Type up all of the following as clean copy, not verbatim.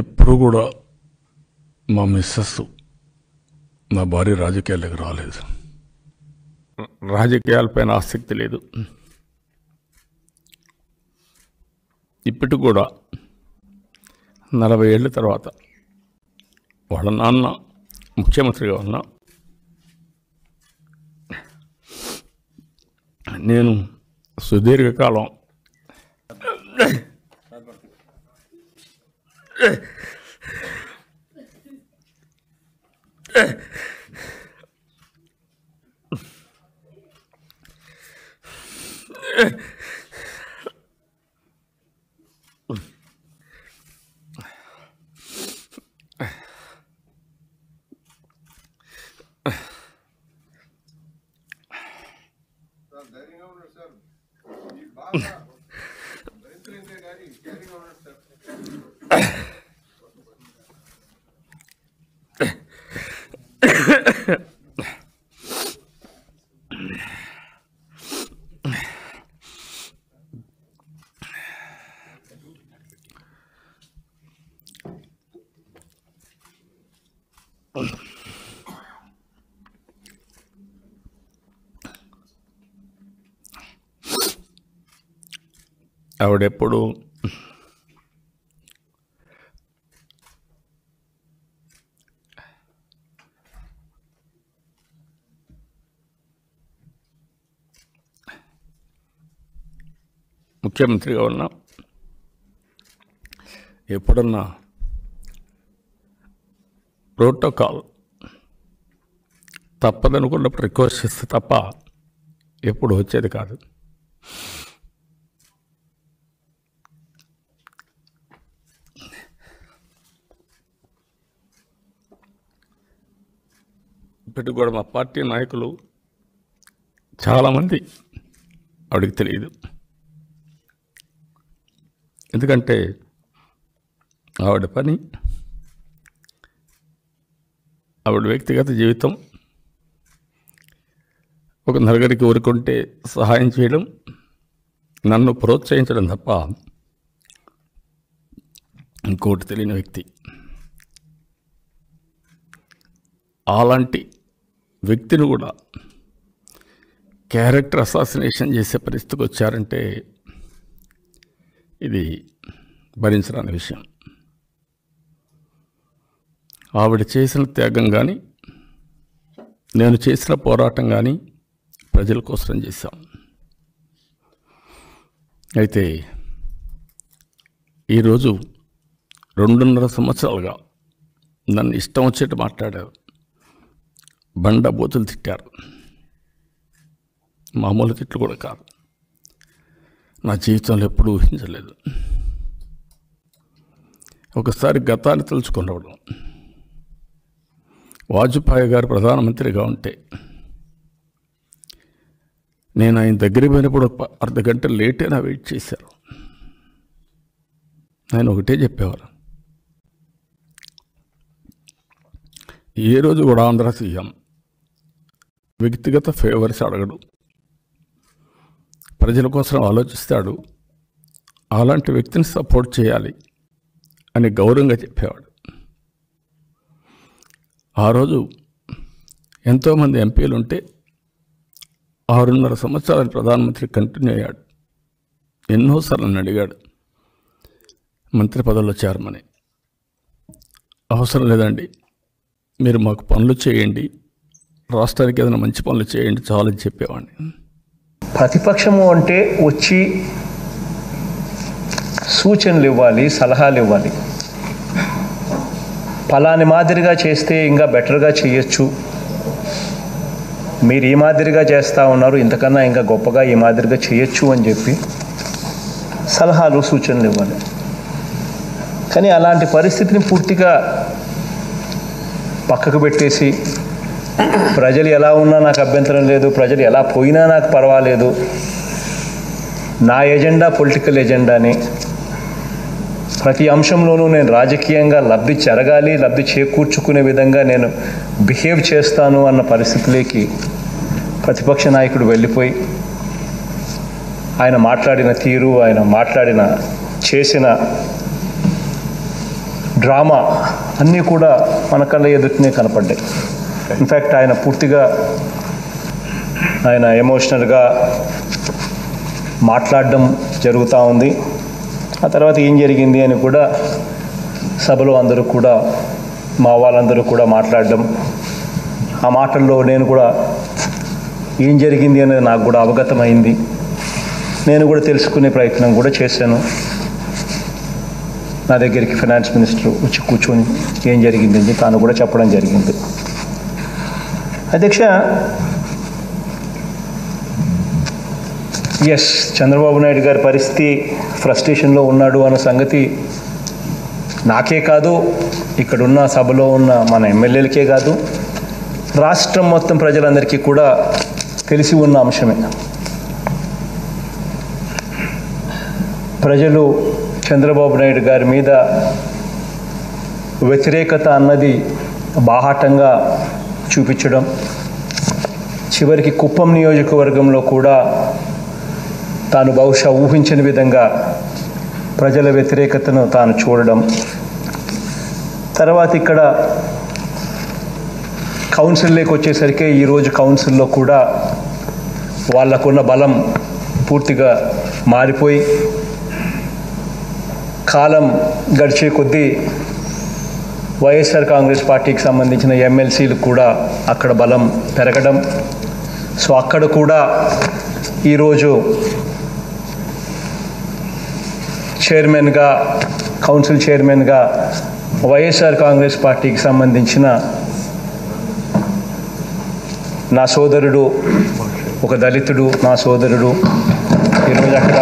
ఎప్పుడు కూడా మా మిస్సెస్ నా భార్య రాజకీయాలకు రాలేదు. రాజకీయాలపైన ఆసక్తి లేదు. ఇప్పటికి కూడా 40 ఏళ్ళ తర్వాత వాళ్ళ నాన్న ముఖ్యమంత్రిగా ఉన్నా నేను సుదీర్ఘకాలం ఆవిడెప్పుడు ముఖ్యమంత్రిగా ఉన్నా ఎప్పుడన్నా ప్రోటోకాల్ తప్పదనుకున్నప్పుడు రిక్వెస్ట్ చేస్తే తప్ప ఎప్పుడు వచ్చేది కాదు. ఇప్పటికి కూడా మా పార్టీ నాయకులు చాలామంది ఆవిడకి తెలియదు. ఎందుకంటే ఆవిడ పని, ఆవిడ వ్యక్తిగత జీవితం ఒక నలుగురికి ఊరుకుంటే సహాయం చేయడం, నన్ను ప్రోత్సహించడం తప్ప ఇంకోటి తెలియని వ్యక్తి. అలాంటి వ్యక్తిని కూడా క్యారెక్టర్ అసాసినేషన్ చేసే పరిస్థితికి వచ్చారంటే ఇది భరించరాని విషయం. ఆవిడ చేసిన త్యాగం కానీ, నేను చేసిన పోరాటం కానీ ప్రజల కోసం చేశాం. అయితే ఈరోజు 2.5 సంవత్సరాలుగా నన్ను ఇష్టం వచ్చేట్టు మాట్లాడారు, బండ బూతులు తిట్టారు. మామూలు తిట్లు కూడా కాదు, నా జీవితంలో ఎప్పుడూ ఊహించలేదు. ఒకసారి గతాన్ని తలుచుకున్నప్పుడు వాజ్పేయి గారు ప్రధానమంత్రిగా ఉంటే నేను ఆయన దగ్గరికి పోయినప్పుడు 1/2 గంట లేట్ అయినా వెయిట్ చేశారు. ఆయన ఒకటే చెప్పేవారు, ఏ రోజు కూడా ఆంధ్ర సీఎం వ్యక్తిగత ఫేవర్స్ అడగడు, ప్రజల కోసం ఆలోచిస్తాడు, అలాంటి వ్యక్తిని సపోర్ట్ చేయాలి అని గౌరవంగా చెప్పేవాడు. ఆ రోజు ఎంతోమంది ఎంపీలు ఉంటే 6.5 సంవత్సరాలు ప్రధానమంత్రి కంటిన్యూ అయ్యాడు. ఎన్నోసార్లు నన్ను అడిగాడు మంత్రి పదవిలో చేరమని. అవసరం లేదండి, మీరు మాకు పనులు చేయండి, రాష్ట్రానికి ఏదైనా మంచి పనులు చేయండి చాలని చెప్పేవాడిని. ప్రతిపక్షము అంటే వచ్చి సూచనలు ఇవ్వాలి, సలహాలు ఇవ్వాలి. ఫలాని మాదిరిగా చేస్తే ఇంకా బెటర్గా చేయొచ్చు, మీరు ఈ మాదిరిగా చేస్తూ ఉన్నారు, ఇంతకన్నా ఇంకా గొప్పగా ఈ మాదిరిగా చేయొచ్చు అని చెప్పి సలహాలు సూచనలు ఇవ్వాలి. కానీ అలాంటి పరిస్థితిని పూర్తిగా పక్కకు పెట్టేసి ప్రజలు ఎలా ఉన్నా నాకు అభ్యంతరం లేదు, ప్రజలు ఎలా పోయినా నాకు పర్వాలేదు, నా ఎజెండా పొలిటికల్ ఎజెండాని, ప్రతి అంశంలోనూ నేను రాజకీయంగా లబ్ధి జరగాలి, లబ్ధి చేకూర్చుకునే విధంగా నేను బిహేవ్ చేస్తాను అన్న పరిస్థితిలోకి ప్రతిపక్ష నాయకుడు వెళ్ళిపోయి ఆయన మాట్లాడిన తీరు, ఆయన చేసిన డ్రామా అన్నీ కూడా మన కళ్ళ ఎదుటినే కనపడ్డాయి. ఇన్ఫ్యాక్ట్ ఆయన పూర్తిగా ఆయన ఎమోషనల్గా మాట్లాడడం జరుగుతూ ఉంది. ఆ తర్వాత ఏం జరిగింది అని కూడా సభలో అందరూ కూడా మా వాళ్ళందరూ కూడా మాట్లాడడం, ఆ మాటల్లో నేను కూడా ఏం జరిగింది అనేది నాకు కూడా అవగతమైంది. నేను కూడా తెలుసుకునే ప్రయత్నం కూడా చేశాను. నా దగ్గరికి ఫైనాన్స్ మినిస్టర్ వచ్చి కూర్చొని ఏం జరిగిందని తాను కూడా చెప్పడం జరిగింది. అధ్యక్ష, ఎస్, చంద్రబాబు నాయుడు గారి పరిస్థితి ఫ్రస్ట్రేషన్లో ఉన్నాడు అన్న సంగతి నాకే కాదు, ఇక్కడున్న సభలో ఉన్న మన ఎమ్మెల్యేలకే కాదు, రాష్ట్రం మొత్తం ప్రజలందరికీ కూడా తెలిసి ఉన్న అంశమే. ప్రజలు చంద్రబాబు నాయుడు గారి మీద వ్యతిరేకత అన్నది బాహాటంగా చూపించడం, చివరికి కుప్పం నియోజకవర్గంలో కూడా తాను బహుశా ఊహించని విధంగా ప్రజల వ్యతిరేకతను తాను చూడడం, తర్వాత ఇక్కడ కౌన్సిల్లోకి వచ్చేసరికి ఈరోజు కౌన్సిల్లో కూడా వాళ్ళకున్న బలం పూర్తిగా మారిపోయి కాలం గడిచే కొద్దీ వైఎస్ఆర్ కాంగ్రెస్ పార్టీకి సంబంధించిన ఎమ్మెల్సీలు కూడా అక్కడ బలం పెరగడం, సో అక్కడ కూడా ఈరోజు చైర్మన్గా, కౌన్సిల్ చైర్మన్గా వైఎస్ఆర్ కాంగ్రెస్ పార్టీకి సంబంధించిన నా సోదరుడు, ఒక దళితుడు నా సోదరుడు ఈరోజు అక్కడ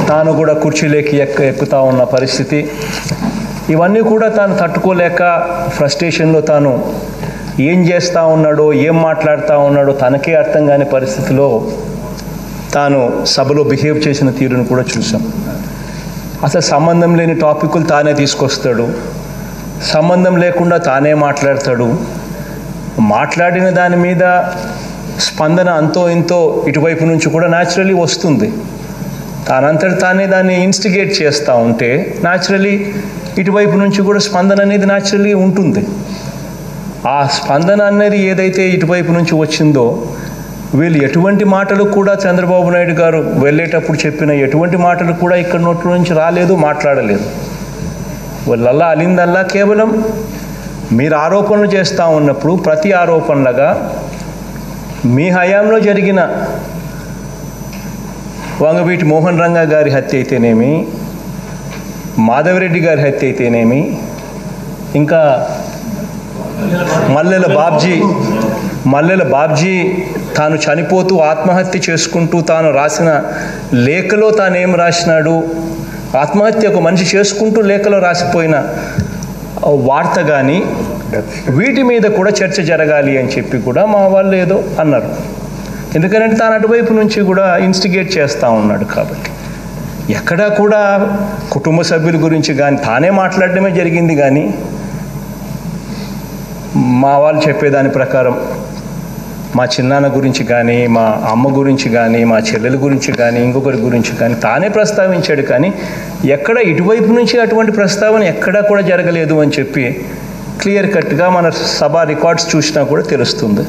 తాను కూడా కుర్చీలోకి ఎక్కుతూ ఉన్న పరిస్థితి. ఇవన్నీ కూడా తాను తట్టుకోలేక ఫ్రస్ట్రేషన్లో తాను ఏం చేస్తూ ఉన్నాడో, ఏం మాట్లాడుతూ ఉన్నాడో తనకే అర్థం కాని పరిస్థితిలో తాను సభలో బిహేవ్ చేసిన తీరును కూడా చూసాం. అసలు సంబంధం లేని టాపిక్లు తానే తీసుకొస్తాడు, సంబంధం లేకుండా తానే మాట్లాడతాడు. మాట్లాడిన దాని మీద స్పందన అంతో ఇంతో ఇటువైపు నుంచి కూడా న్యాచురలీ వస్తుంది. తానంతటి తానే దాన్ని ఇన్స్టిగేట్ చేస్తూ ఉంటే న్యాచురలీ ఇటువైపు నుంచి కూడా స్పందన అనేది న్యాచురలీ ఉంటుంది. ఆ స్పందన అనేది ఏదైతే ఇటువైపు నుంచి వచ్చిందో, వీళ్ళు ఎటువంటి మాటలు కూడా చంద్రబాబు నాయుడు గారు వెళ్ళేటప్పుడు చెప్పిన ఎటువంటి మాటలు కూడా ఇక్కడ నోట్ల నుంచి రాలేదు, మాట్లాడలేదు. వాళ్ళల్లా అలిందల్లా కేవలం మీరు ఆరోపణలు చేస్తూ ఉన్నప్పుడు ప్రతి ఆరోపణలుగా మీ హయాంలో జరిగిన వంగవీటి మోహన్ రంగా గారి హత్య అయితేనేమి, మాధవరెడ్డి గారి హత్య అయితేనేమి, ఇంకా మల్లెల బాబ్జీ తాను చనిపోతూ ఆత్మహత్య చేసుకుంటూ తాను రాసిన లేఖలో తానేం రాసినాడు, ఆత్మహత్య ఒక మనిషి చేసుకుంటూ లేఖలో రాసిపోయిన వార్త కానీ, వీటి మీద కూడా చర్చ జరగాలి అని చెప్పి కూడా మా వాళ్ళు ఏదో అన్నారు. ఎందుకంటే తాను అటువైపు నుంచి కూడా ఇన్స్టిగేట్ చేస్తూ ఉన్నాడు. కాబట్టి ఎక్కడా కూడా కుటుంబ సభ్యుల గురించి కానీ తానే మాట్లాడడమే జరిగింది. కానీ మా వాళ్ళు చెప్పేదాని ప్రకారం మా చిన్నాన్న గురించి కానీ, మా అమ్మ గురించి కానీ, మా చెల్లెల గురించి కానీ, ఇంకొకరి గురించి కానీ తానే ప్రస్తావించాడు. కానీ ఎక్కడ ఇటువైపు నుంచి అటువంటి ప్రస్తావన ఎక్కడా కూడా జరగలేదు అని చెప్పి క్లియర్ కట్గా మన సభ రికార్డ్స్ చూసినా కూడా తెలుస్తుంది.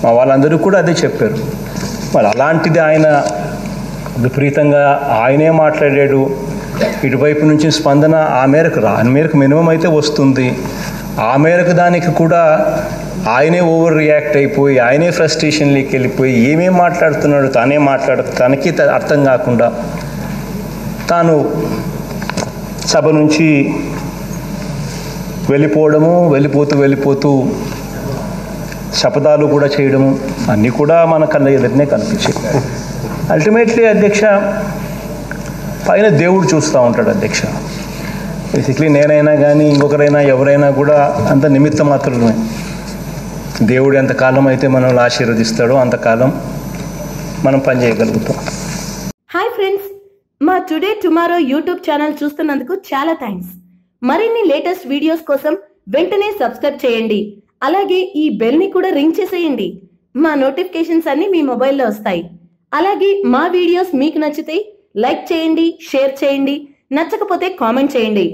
మా వాళ్ళందరూ కూడా అదే చెప్పారు. మరి అలాంటిది ఆయన విపరీతంగా ఆయనే మాట్లాడాడు. ఇటువైపు నుంచి స్పందన ఆ మేరకు మినిమం అయితే వస్తుంది. ఆ మేరకు దానికి కూడా ఆయనే ఓవర్ రియాక్ట్ అయిపోయి, ఆయనే ఫ్రస్ట్రేషన్లోకి వెళ్ళిపోయి ఏమేం మాట్లాడుతున్నాడు తనకి అర్థం కాకుండా తాను సభ నుంచి వెళ్ళిపోతూ శపథాలు కూడా చేయడము అన్నీ కూడా మన కళ్ళ ఎదుటనే కనిపించాయి. అల్టిమేట్లీ అధ్యక్ష, పైన దేవుడు చూస్తూ ఉంటాడు అధ్యక్ష. బేసిక్లీ నేనైనా కానీ ఇంకొకరైనా ఎవరైనా కూడా అంత నిమిత్త మాత్రమే. దేవుడు ఎంతకాలం అయితే మనల్ని ఆశీర్వదిస్తాడో అంతకాలం మనం పనిచేయగలుగుతాం. హాయ్ ఫ్రెండ్స్, మా టుడే టుమారో యూట్యూబ్ ఛానల్ చూస్తున్నందుకు చాలా థ్యాంక్స్. మరిన్ని లేటెస్ట్ వీడియోస్ కోసం వెంటనే సబ్స్క్రైబ్ చేయండి. అలాగే ఈ బెల్ ని కూడా రింగ్ చేసేయండి. మా నోటిఫికేషన్స్ అన్ని మీ మొబైల్లో వస్తాయి. అలాగే మా వీడియోస్ మీకు నచ్చితే లైక్ చేయండి, షేర్ చేయండి. నచ్చకపోతే కామెంట్ చేయండి.